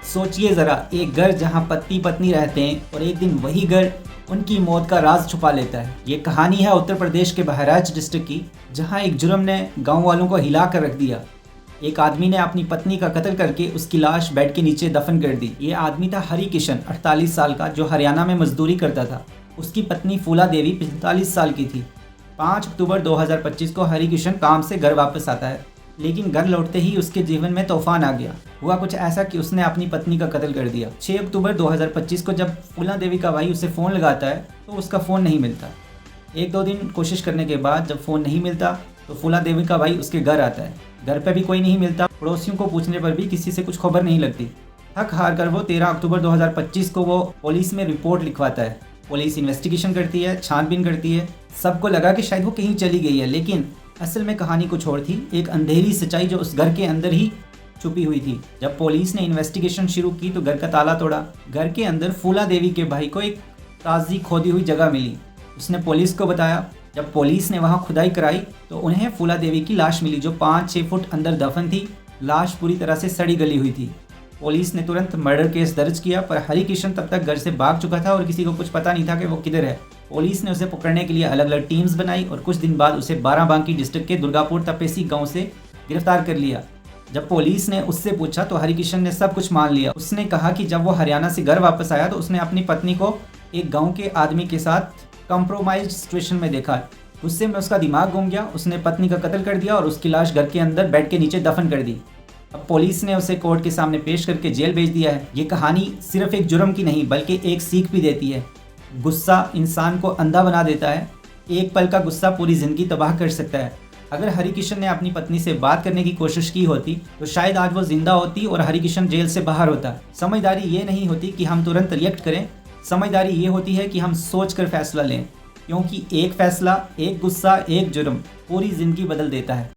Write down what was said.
सोचिए ज़रा, एक घर जहां पति पत्नी रहते हैं और एक दिन वही घर उनकी मौत का राज छुपा लेता है। ये कहानी है उत्तर प्रदेश के बहराइच डिस्ट्रिक्ट की, जहां एक जुर्म ने गांव वालों को हिला कर रख दिया। एक आदमी ने अपनी पत्नी का कत्ल करके उसकी लाश बेड के नीचे दफन कर दी। ये आदमी था हरि किशन, 48 साल का, जो हरियाणा में मजदूरी करता था। उसकी पत्नी फूला देवी 45 साल की थी। 5 अक्टूबर 2025 को हरि किशन काम से घर वापस आता है, लेकिन घर लौटते ही उसके जीवन में तूफान आ गया। हुआ कुछ ऐसा कि उसने अपनी पत्नी का कत्ल कर दिया। 6 अक्टूबर 2025 को जब फूला देवी का भाई उसे फ़ोन लगाता है तो उसका फ़ोन नहीं मिलता। 1-2 दिन कोशिश करने के बाद जब फ़ोन नहीं मिलता तो फूला देवी का भाई उसके घर आता है। घर पे भी कोई नहीं मिलता। पड़ोसियों को पूछने पर भी किसी से कुछ खबर नहीं लगती। थक हार कर वो 13 अक्टूबर 2025 को वो पुलिस में रिपोर्ट लिखवाता है। पुलिस इन्वेस्टिगेशन करती है, छानबीन करती है। सबको लगा कि शायद वो कहीं चली गई है, लेकिन असल में कहानी कुछ और थी। एक अंधेरी सच्चाई जो उस घर के अंदर ही छुपी हुई थी। जब पुलिस ने इन्वेस्टिगेशन शुरू की तो घर का ताला तोड़ा। घर के अंदर फूला देवी के भाई को एक ताज़ी खोदी हुई जगह मिली। उसने पुलिस को बताया। जब पुलिस ने वहां खुदाई कराई तो उन्हें फूला देवी की लाश मिली, जो 5-6 फुट अंदर दफन थी। लाश पूरी तरह से सड़ी गली हुई थी। पुलिस ने तुरंत मर्डर केस दर्ज किया, पर हरि किशन तब तक घर से भाग चुका था और किसी को कुछ पता नहीं था कि वो किधर है। पुलिस ने उसे पकड़ने के लिए अलग अलग टीम्स बनाई और कुछ दिन बाद उसे बाराबांकी डिस्ट्रिक्ट के दुर्गापुर तपेसी गांव से गिरफ्तार कर लिया। जब पुलिस ने उससे पूछा तो हरि किशन ने सब कुछ मान लिया। उसने कहा कि जब वो हरियाणा से घर वापस आया तो उसने अपनी पत्नी को एक गाँव के आदमी के साथ कॉम्प्रोमाइज्ड सिचुएशन में देखा। गुस्से में उसका दिमाग घूम गया। उसने पत्नी का कत्ल कर दिया और उसकी लाश घर के अंदर बेड के नीचे दफन कर दी। अब पुलिस ने उसे कोर्ट के सामने पेश करके जेल भेज दिया है। ये कहानी सिर्फ एक जुर्म की नहीं बल्कि एक सीख भी देती है। गुस्सा इंसान को अंधा बना देता है। एक पल का गुस्सा पूरी जिंदगी तबाह कर सकता है। अगर हरि किशन ने अपनी पत्नी से बात करने की कोशिश की होती तो शायद आज वो जिंदा होती और हरि किशन जेल से बाहर होता। समझदारी ये नहीं होती कि हम तुरंत रिएक्ट करें। समझदारी ये होती है कि हम सोच कर फैसला लें, क्योंकि एक फैसला, एक गुस्सा, एक जुर्म पूरी जिंदगी बदल देता है।